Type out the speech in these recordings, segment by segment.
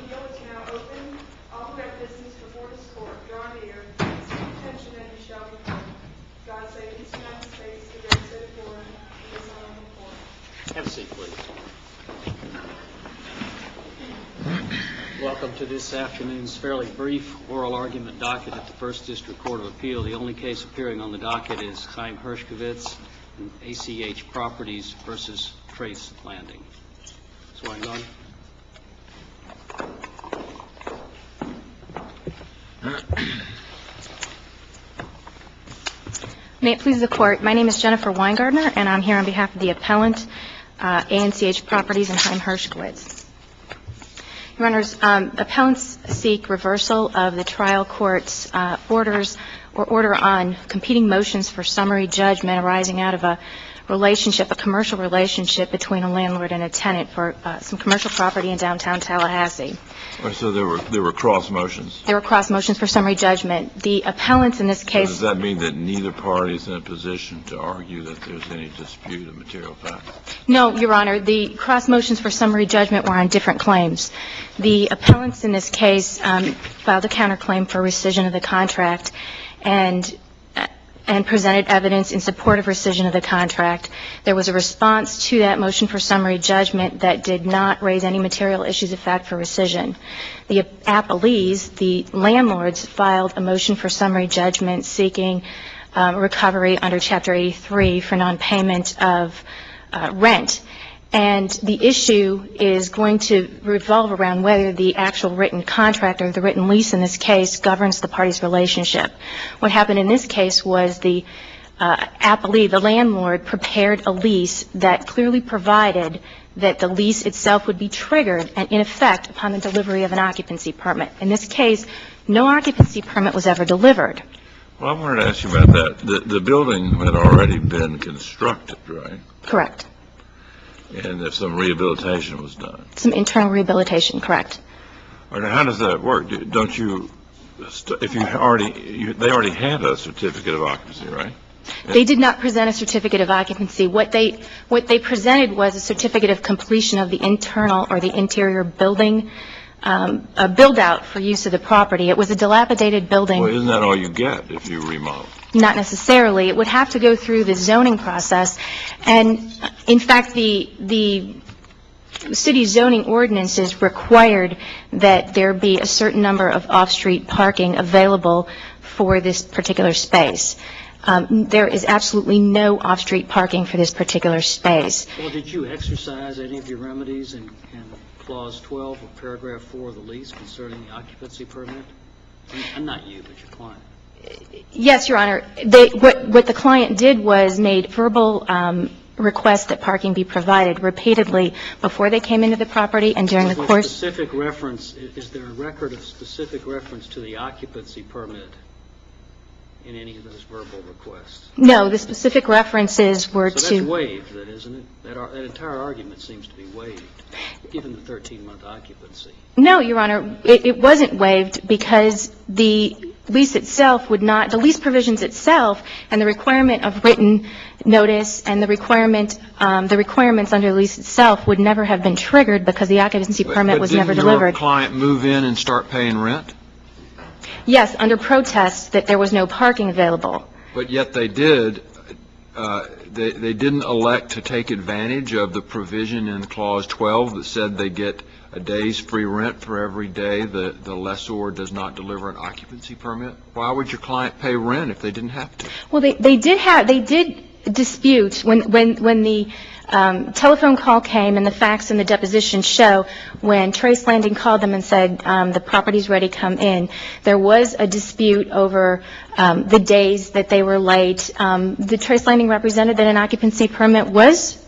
appeal is now open. All who have business before this court, draw near, seek attention, and you shall be heard. God save the United States, the great state of Florida, and this honorable court. Have a seat, please. Welcome to this afternoon's fairly brief oral argument docket at the First District Court of Appeal. The only case appearing on the docket is Chaim Hershkowits and ACH Properties versus Trace Landing. Ms. Weingarten. May it please the Court, my name is Jennifer Weingartner, and I'm here on behalf of the appellant, ACH Properties and Chaim Hershkowits. Your Honors, appellants seek reversal of the trial court's orders or order on competing motions for summary judgment arising out of a relationship, a commercial relationship between a landlord and a tenant for some commercial property in downtown Tallahassee. So there were cross motions? There were cross motions for summary judgment. The appellants in this case... So does that mean that neither party is in a position to argue that there's any dispute of material facts? No, Your Honor. The cross motions for summary judgment were on different claims. The appellants in this case filed a counterclaim for rescission of the contract and presented evidence in support of rescission of the contract. There was a response to that motion for summary judgment that did not raise any material issues of fact for rescission. The appellees, the landlords, filed a motion for summary judgment seeking recovery under Chapter 83 for nonpayment of rent. And the issue is going to revolve around whether the actual written contract or the written lease in this case governs the parties' relationship. What happened in this case was the appellee, the landlord, prepared a lease that clearly provided that the lease itself would be triggered and in effect upon the delivery of an occupancy permit. In this case, no occupancy permit was ever delivered. Well, I wanted to ask you about that. The building had already been constructed, right? Correct. And if some rehabilitation was done. Some internal rehabilitation, correct. All right, now how does that work? Don't you, if you already, they already had a certificate of occupancy, right? They did not present a certificate of occupancy. What they presented was a certificate of completion of the internal or the interior building, a build-out for use of the property. It was a dilapidated building. Well, isn't that all you get if you remodel? Not necessarily. It would have to go through the zoning process. And, in fact, the city zoning ordinances required that there be a certain number of off-street parking available for this particular space. There is absolutely no off-street parking for this particular space. Well, did you exercise any of your remedies in Clause 12 of Paragraph 4 of the lease concerning the occupancy permit? And not you, but your client. Yes, Your Honor. What the client did was made verbal requests that parking be provided repeatedly before they came into the property and during the course. Specific reference, is there a record of specific reference to the occupancy permit in any of those verbal requests? No, the specific references were to... So that's waived, then, isn't it? That entire argument seems to be waived, given the 13-month occupancy. No, Your Honor, it wasn't waived because the lease itself would not, the lease provisions itself and the requirement of written notice and the requirements under the lease itself would never have been triggered because the occupancy permit was never delivered. Didn't your client move in and start paying rent? Yes, under protest that there was no parking available. But yet they did. They didn't elect to take advantage of the provision in Clause 12 that said they get a day's free rent for every day the lessor does not deliver an occupancy permit. Why would your client pay rent if they didn't have to? Well, they did dispute when the telephone call came and the facts and the deposition show when Trace Landing called them and said the property's ready, come in. There was a dispute over the days that they were late. The Trace Landing represented that an occupancy permit was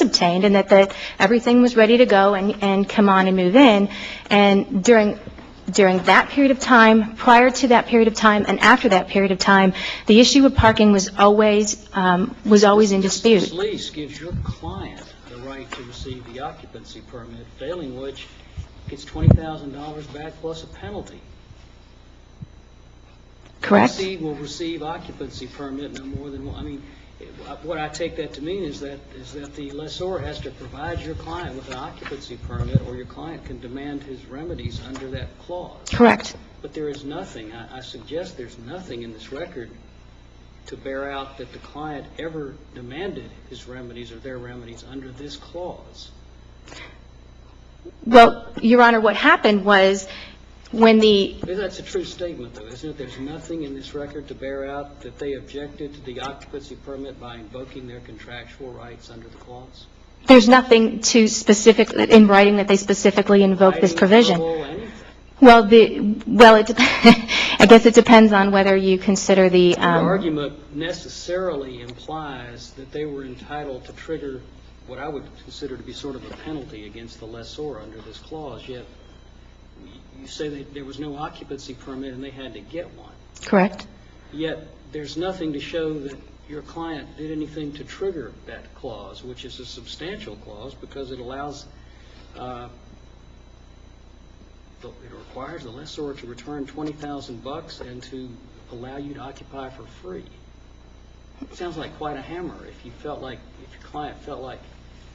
obtained and that everything was ready to go and come on and move in. And during that period of time, prior to that period of time, and after that period of time, the issue of parking was always in dispute. This lease gives your client the right to receive the occupancy permit, failing which gets $20,000 back plus a penalty. Correct. The lessee will receive occupancy permit no more than, I mean, What I take that to mean is that the lessor has to provide your client with an occupancy permit, or your client can demand his remedies under that clause. Correct. But there is nothing, I suggest there's nothing in this record to bear out that the client ever demanded his remedies or their remedies under this clause. Well, Your Honor, what happened was when the... That's a true statement, though, isn't it? There's nothing in this record to bear out that they objected to the occupancy permit by invoking their contractual rights under the clause? There's nothing to specific in writing that they specifically invoke this provision. Anything. Well, I guess it depends on whether you consider the... The argument necessarily implies that they were entitled to trigger what I would consider to be sort of a penalty against the lessor under this clause, yet you say that there was no occupancy permit and they had to get one. Correct. Yet there's nothing to show that your client did anything to trigger that clause, which is a substantial clause because it allows, it requires the lessor to return $20,000 and to allow you to occupy for free. It sounds like quite a hammer. If your client felt like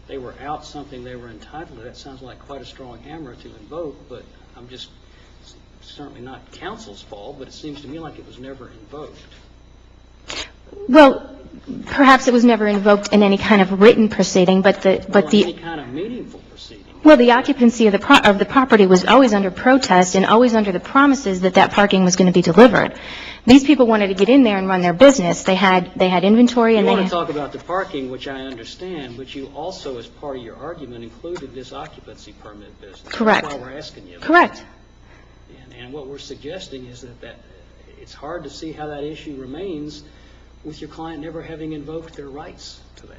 they were out something they were entitled to, that sounds like quite a strong hammer to invoke, but I'm just certainly not counsel's fault, but it seems to me like it was never invoked. Well, perhaps it was never invoked in any kind of written proceeding, but any kind of meaningful proceeding. Well, the occupancy of the property was always under protest and always under the promises that parking was going to be delivered. These people wanted to get in there and run their business. They had inventory and you want to talk about the parking, which I understand, but you also, as part of your argument, included this occupancy permit business. Correct. That's why we're asking you. Correct. And what we're suggesting is that it's hard to see how that issue remains with your client never having invoked their rights to that.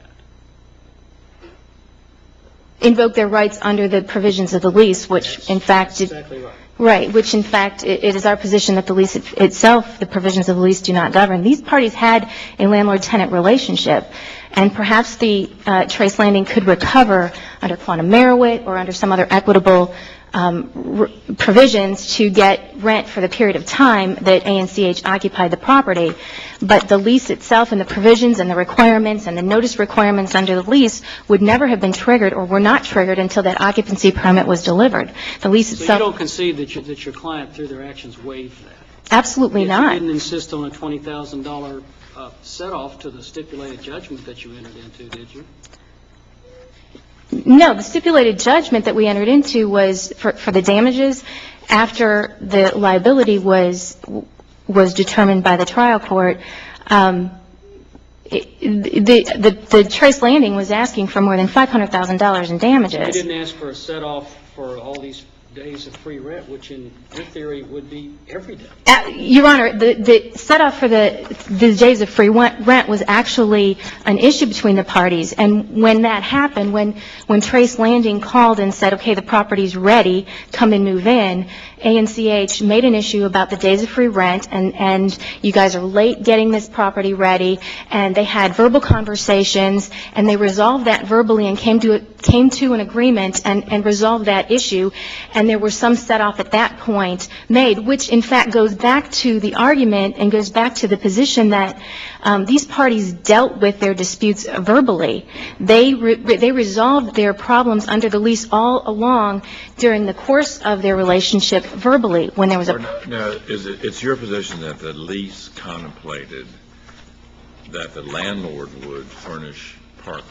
Invoke their rights under the provisions of the lease, which in fact... Exactly right. Right, which in fact it is our position that the lease itself, the provisions of the lease do not govern. These parties had a landlord-tenant relationship, and perhaps the Trace Landing could recover under quantum merit or under some other equitable provisions to get rent for the period of time that ANCH occupied the property. But the lease itself and the provisions and the requirements and the notice requirements under the lease would never have been triggered or were not triggered until that occupancy permit was delivered. The lease itself... So you don't concede that your client, through their actions, waived that? Absolutely not. You didn't insist on a $20,000 set-off to the stipulated judgment that you entered into, did you? No, the stipulated judgment that we entered into was for the damages after the liability was determined by the trial court. The Trace Landing was asking for more than $500,000 in damages. You didn't ask for a set-off for all these days of free rent, which in theory would be every day. Your Honor, the set-off for the days of free rent was actually an issue between the parties. And when that happened, when Trace Landing called and said, okay, the property's ready, come and move in, ANCH made an issue about the days of free rent, and you guys are late getting this property ready, and they had verbal conversations, and they resolved that verbally and came to an agreement and resolved that issue. And there was some set-off at that point made, which in fact goes back to the argument and goes back to the position that these parties dealt with their disputes verbally. They resolved their problems under the lease all along during the course of their relationship verbally. When there was a... Now, it's your position that the lease contemplated that the landlord would furnish parking?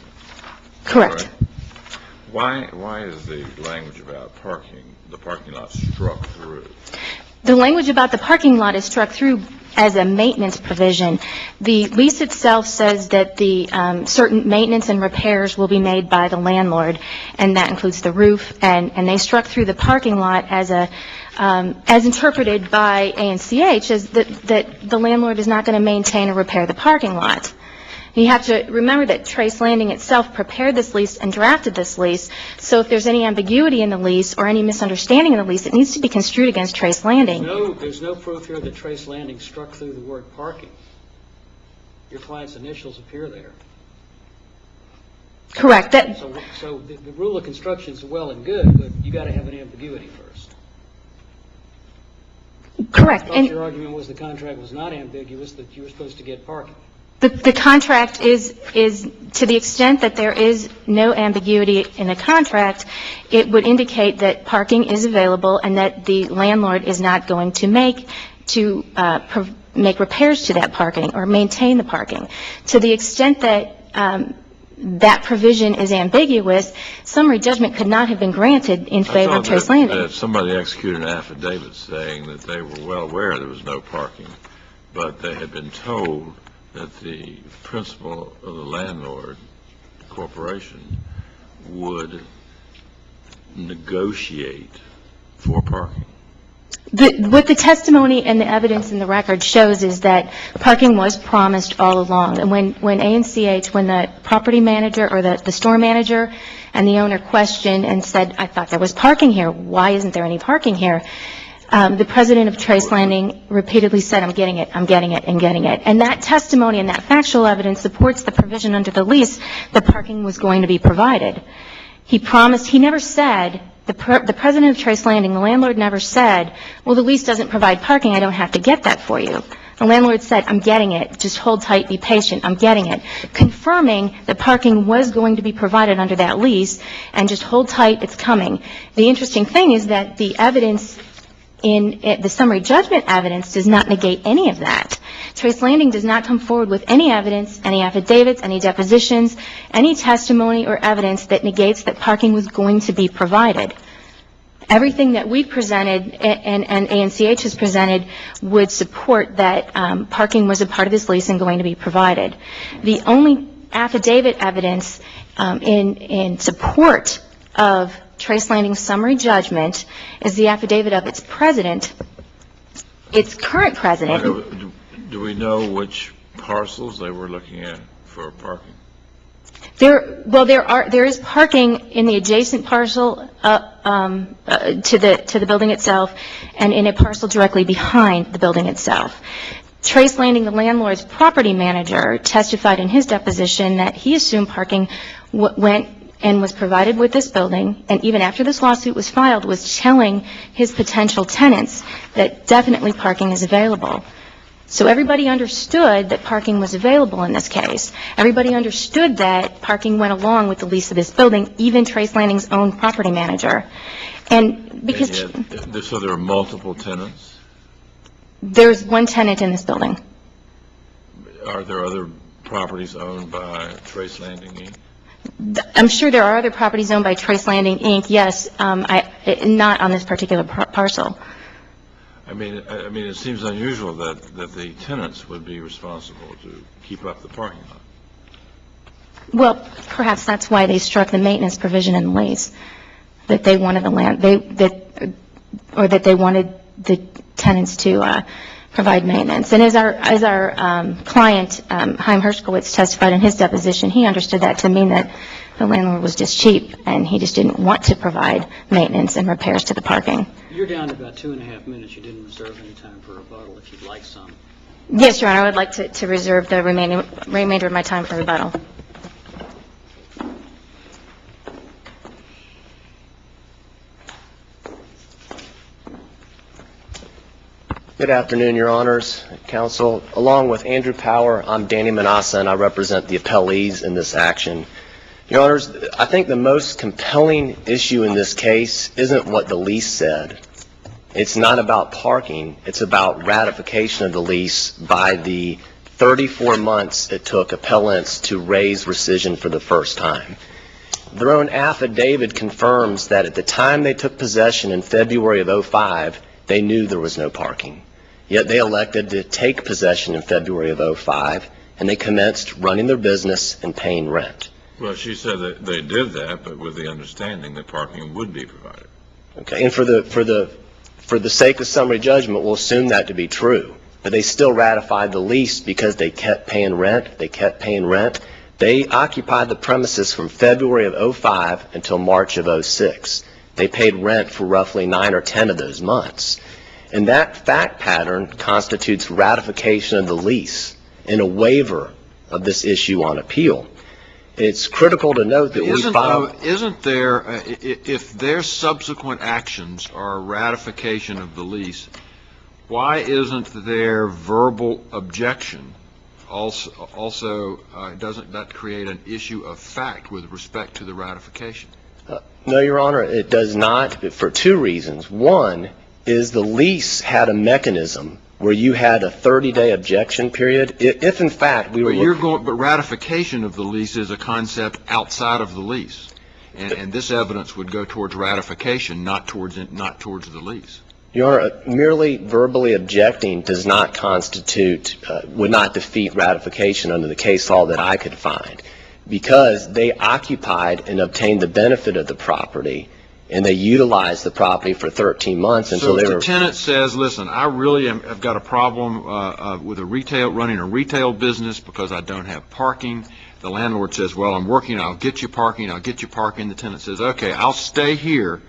Correct. Right? Why is the language about parking, the parking lot, struck through? The language about the parking lot is struck through as a maintenance provision. The lease itself says that the certain maintenance and repairs will be made by the landlord, and that includes the roof. And they struck through the parking lot as interpreted by ANCH as that the landlord is not going to maintain or repair the parking lot. You have to remember that Trace Landing itself prepared this lease and drafted this lease, so if there's any ambiguity in the lease or any misunderstanding in the lease, it needs to be construed against Trace Landing. There's no proof here that Trace Landing struck through the word parking. Your client's initials appear there. Correct. So the rule of construction is well and good, but you got to have an ambiguity first. Correct. I thought your argument was the contract was not ambiguous, that you were supposed to get parking. The contract is, to the extent that there is no ambiguity in the contract, it would indicate that parking is available and that the landlord is not going to make repairs to that parking or maintain the parking. To the extent that that provision is ambiguous, summary judgment could not have been granted in favor of Trace Landing. That somebody executed an affidavit saying that they were well aware there was no parking, but they had been told that the principal of the landlord corporation would negotiate for parking. What the testimony and the evidence in the record shows is that parking was promised all along. And when ANCH, when the property manager or the store manager and the owner questioned and said, I thought there was parking here, why isn't there any parking here? The president of Trace Landing repeatedly said, I'm getting it, I'm getting it, I'm getting it. And that testimony and that factual evidence supports the provision under the lease that parking was going to be provided. He promised, he never said, the president of Trace Landing, the landlord never said, well, the lease doesn't provide parking, I don't have to get that for you. The landlord said, I'm getting it, just hold tight, be patient, I'm getting it, confirming that parking was going to be provided under that lease, and just hold tight, it's coming. The interesting thing is that the evidence in the summary judgment evidence does not negate any of that. Trace Landing does not come forward with any evidence, any affidavits, any depositions, any testimony or evidence that negates that parking was going to be provided. Everything that we've presented and ANCH has presented would support that parking was a part of this lease and going to be provided. The only affidavit evidence in support of Trace Landing's summary judgment is the affidavit of its president, its current president. Do we know which parcels they were looking at for parking? There is parking in the adjacent parcel to the building itself, and in a parcel directly behind the building itself. Trace Landing, the landlord's property manager, testified in his deposition that he assumed parking went and was provided with this building, and even after this lawsuit was filed, was telling his potential tenants that definitely parking is available. So everybody understood that parking was available in this case. Everybody understood that parking went along with the lease of this building, even Trace Landing's own property manager. And because So there are multiple tenants? There's one tenant in this building. Are there other properties owned by Trace Landing, Inc.? I'm sure there are other properties owned by Trace Landing, Inc., yes, not on this particular parcel. I mean, it seems unusual that the tenants would be responsible to keep up the parking lot. Well, perhaps that's why they struck the maintenance provision in the lease, that they wanted they wanted the tenants to provide maintenance. And as our client, Chaim Hershkowits, testified in his deposition, he understood that to mean that the landlord was just cheap and he just didn't want to provide maintenance and repairs to the parking. You're down to about 2.5 minutes. You didn't reserve any time for rebuttal if you'd like some. Yes, Your Honor, I would like to reserve the remainder of my time for rebuttal. Good afternoon, Your Honors, Counsel. Along with Andrew Power, I'm Danny Manassa, and I represent the appellees in this action. Your Honors, I think the most compelling issue in this case isn't what the lease said. It's not about parking. It's about ratification of the lease by the 34 months it took appellants to raise rescission for the first time. Their own affidavit confirms that at the time they took possession in February of 2005, they knew there was no parking. Yet they elected to take possession in February of 2005, and they commenced running their business and paying rent. Well, she said that they did that, but with the understanding that parking would be provided. Okay, and for the sake of summary judgment, we'll assume that to be true. But they still ratified the lease because they kept paying rent. They kept paying rent. They occupied the premises from February of 2005 until March of 2006. They paid rent for roughly 9 or 10 of those months. And that fact pattern constitutes ratification of the lease and a waiver of this issue on appeal. It's critical to note that we filed... Isn't there, if their subsequent actions are ratification of the lease, why isn't there verbal objection also doesn't that create an issue of fact with respect to the ratification? No, Your Honor, it does not, for two reasons. One is the lease had a mechanism where you had a 30-day objection period. If in fact we were... But ratification of the lease is a concept outside of the lease. And this evidence would go towards ratification, not towards the lease. Your Honor, merely verbally objecting does not constitute, would not defeat ratification under the case law that I could find, because they occupied and obtained the benefit of the property, and they utilized the property for 13 months until they were... So if the tenant says, listen, I really have got a problem with running a retail business because I don't have parking. The landlord says, well, I'm working, I'll get you parking. The tenant says, okay, I'll stay here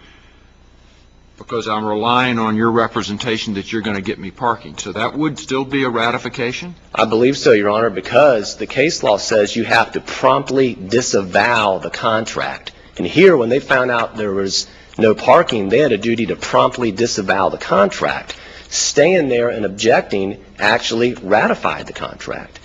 because I'm relying on your representation that you're going to get me parking. So that would still be a ratification? I believe so, Your Honor, because the case law says you have to promptly disavow the contract. And here, when they found out there was no parking, they had a duty to promptly disavow the contract. Staying there and objecting actually ratified the contract.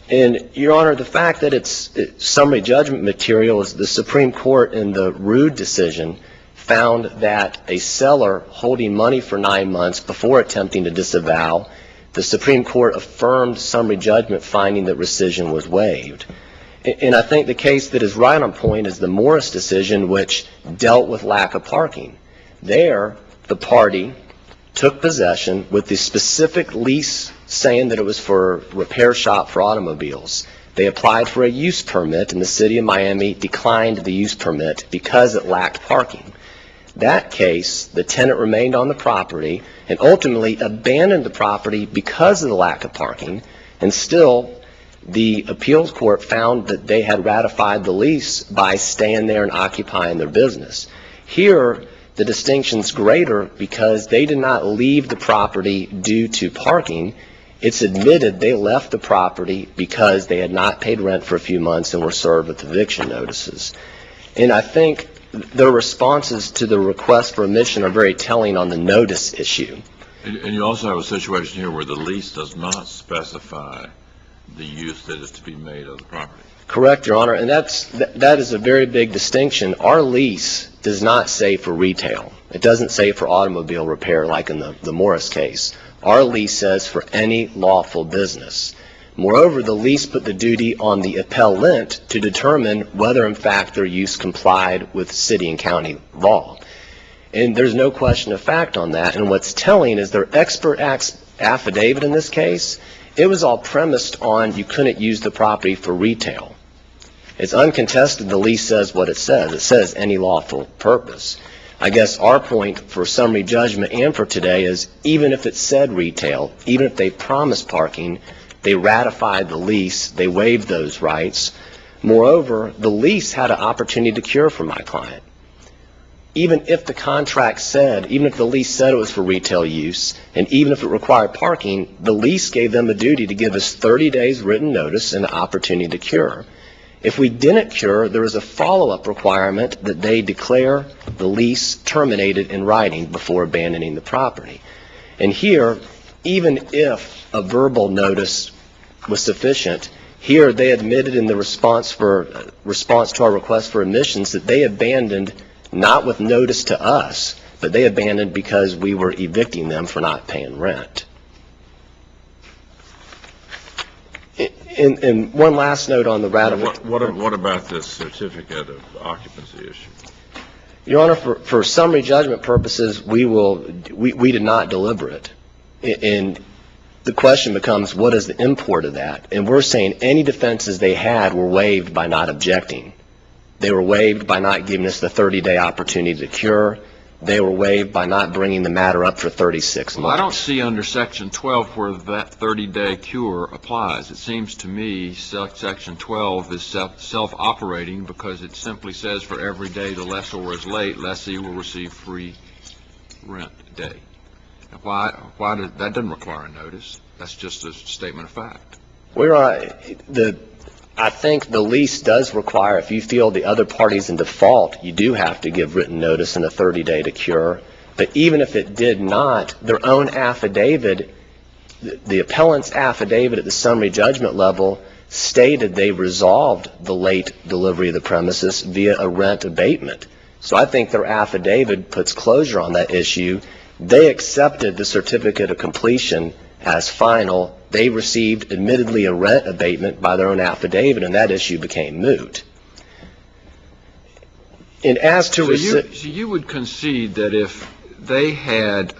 And, Your Honor, the fact that it's summary judgment material is the Supreme Court in the Rude decision found that a seller holding money for 9 months before attempting to disavow, the Supreme Court affirmed summary judgment finding that rescission was waived. And I think the case that is right on point is the Morris decision, which dealt with lack of parking. There, the party took possession with the specific lease saying that it was for a repair shop for automobiles. They applied for a use permit, and the city of Miami declined the use permit because it lacked parking. That case, the tenant remained on the property and ultimately abandoned the property because of the lack of parking, and still the appeals court found that they had ratified the lease by staying there and occupying their business. Here, the distinction's greater because they did not leave the property due to parking. It's admitted they left the property because they had not paid rent for a few months and were served with eviction notices. And I think their responses to the request for admission are very telling on the notice issue. And you also have a situation here where the lease does not specify the use that is to be made of the property. Correct, Your Honor, and that is a very big distinction. Our lease does not say for retail. It doesn't say for automobile repair like in the Morris case. Our lease says for any lawful business. Moreover, the lease put the duty on the appellant to determine whether, in fact, their use complied with city and county law. And there's no question of fact on that. And what's telling is their expert affidavit in this case, it was all premised on you couldn't use the property for retail. It's uncontested. The lease says what it says. It says any lawful purpose. I guess our point for summary judgment and for today is even if it said retail, even if they promised parking, they ratified the lease, they waived those rights. Moreover, the lease had an opportunity to cure for my client. Even if the contract said, even if the lease said it was for retail use, and even if it required parking, the lease gave them a duty to give us 30 days written notice and an opportunity to cure. If we didn't cure, there was a follow-up requirement that they declare the lease terminated in writing before abandoning the property. And here, even if a verbal notice was sufficient, here they admitted in the response to our request for admissions that they abandoned not with notice to us, but they abandoned because we were evicting them for not paying rent. And one last note on the ratification. What about this certificate of occupancy issue? Your Honor, for summary judgment purposes, we did not deliberate. And the question becomes, what is the import of that? And we're saying any defenses they had were waived by not objecting. They were waived by not giving us the 30-day opportunity to cure. They were waived by not bringing the matter up for 36 months. Well, I don't see under Section 12 where that 30-day cure applies. It seems to me Section 12 is self-operating because it simply says for every day the lessor is late, lessee will receive free rent day. Why that doesn't require a notice. That's just a statement of fact. I think the lease does require, if you feel the other party's in default, you do have to give written notice and a 30-day to cure. But even if it did not, their own affidavit the appellant's affidavit at the summary judgment level stated they resolved the late delivery of the premises via a rent abatement. So I think their affidavit puts closure on that issue. They accepted the certificate of completion as final. They received, admittedly, a rent abatement by their own affidavit, and that issue became moot. And as to... So you would concede that if they had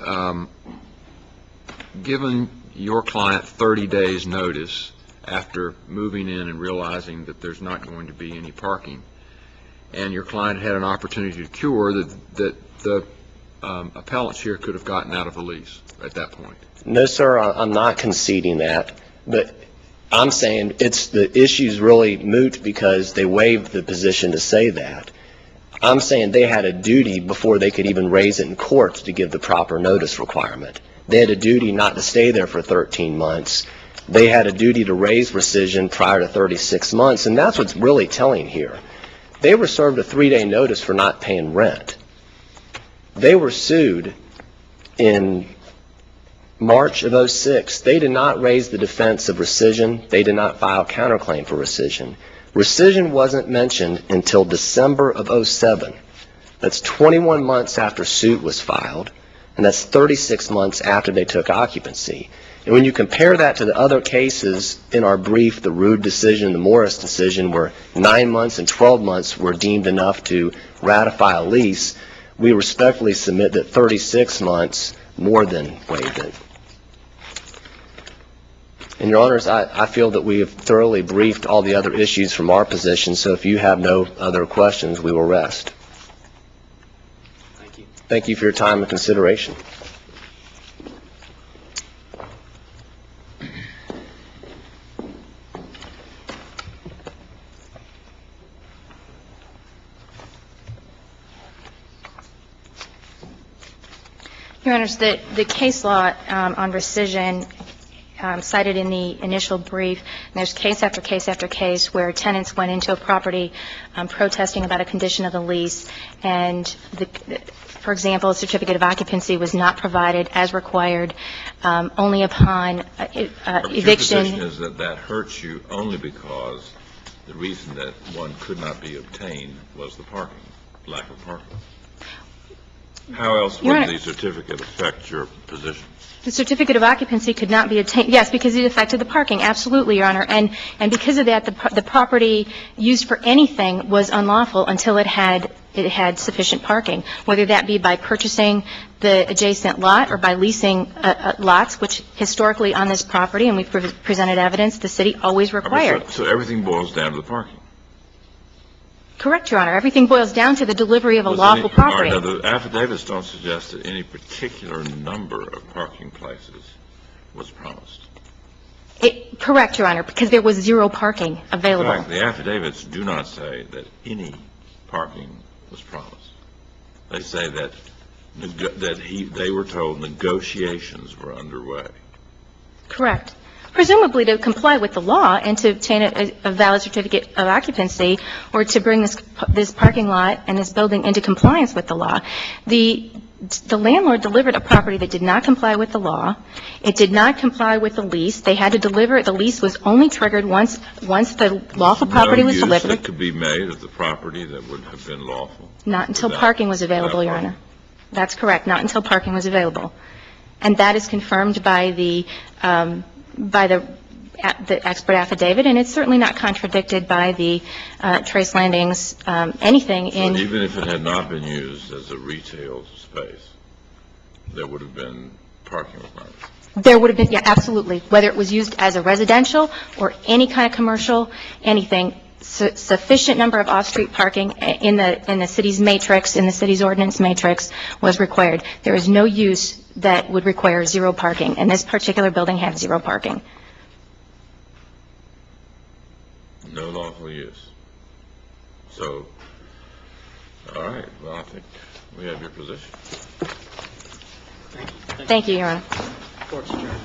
given your client 30 days notice after moving in and realizing that there's not going to be any parking, and your client had an opportunity to cure, that the appellants here could have gotten out of the lease at that point? No, sir, I'm not conceding that. But I'm saying the issue's really moot because they waived the position to say that. I'm saying they had a duty before they could even raise it in court to give the proper notice requirement. They had a duty not to stay there for 13 months. They had a duty to raise rescission prior to 36 months, and that's what's really telling here. They were served a 3-day notice for not paying rent. They were sued in March of 2006. They did not raise the defense of rescission. They did not file counterclaim for rescission. Rescission wasn't mentioned until December of 2007. That's 21 months after suit was filed, and that's 36 months after they took occupancy. And when you compare that to the other cases in our brief, the Rude decision, the Morris decision, where 9 months and 12 months were deemed enough to ratify a lease, we respectfully submit that 36 months more than waived it. And, Your Honors, I feel that we have thoroughly briefed all the other issues from our position, so if you have no other questions, we will rest. Thank you. Thank you for your time and consideration. Your Honors, the case law on rescission cited in the initial brief, and there's case after case after case where tenants went into a property protesting about a condition of the lease, and, for example, a certificate of occupancy was not provided as required only upon eviction. Your position is that that hurts you only because the reason that one could not be obtained was the parking, lack of parking. How else would the certificate affect your position? The certificate of occupancy could not be obtained, yes, because it affected the parking, absolutely, Your Honor. And because of that, the property used for anything was unlawful until it had sufficient parking, whether that be by purchasing the adjacent lot or by leasing lots, which historically on this property, and we've presented evidence, the city always required. So everything boils down to the parking? Correct, Your Honor. Everything boils down to the delivery of a lawful property. Now, the affidavits don't suggest that any particular number of parking places was promised. Correct, Your Honor, because there was zero parking available. In fact, the affidavits do not say that any parking was promised. They say that they were told negotiations were underway. Correct. Presumably to comply with the law and to obtain a valid certificate of occupancy or to bring this parking lot and this building into compliance with the law. The landlord delivered a property that did not comply with the law. It did not comply with the lease. They had to deliver it. The lease was only triggered once the lawful property was delivered. No use that could be made of the property that would have been lawful? Not until parking was available, Your Honor. That's correct. Not until parking was available. And that is confirmed by the expert affidavit, and it's certainly not contradicted by the Trace Landings, anything in... So even if it had not been used as a retail space, there would have been parking requirements? There would have been, yeah, absolutely. Whether it was used as a residential or any kind of commercial, anything, sufficient number of off-street parking in the city's matrix, in the city's ordinance matrix, was required. There is no use that would require zero parking, and this particular building had zero parking. No lawful use. So, all right. Well, I think we have your position. Thank you, Your Honor. Court's adjourned.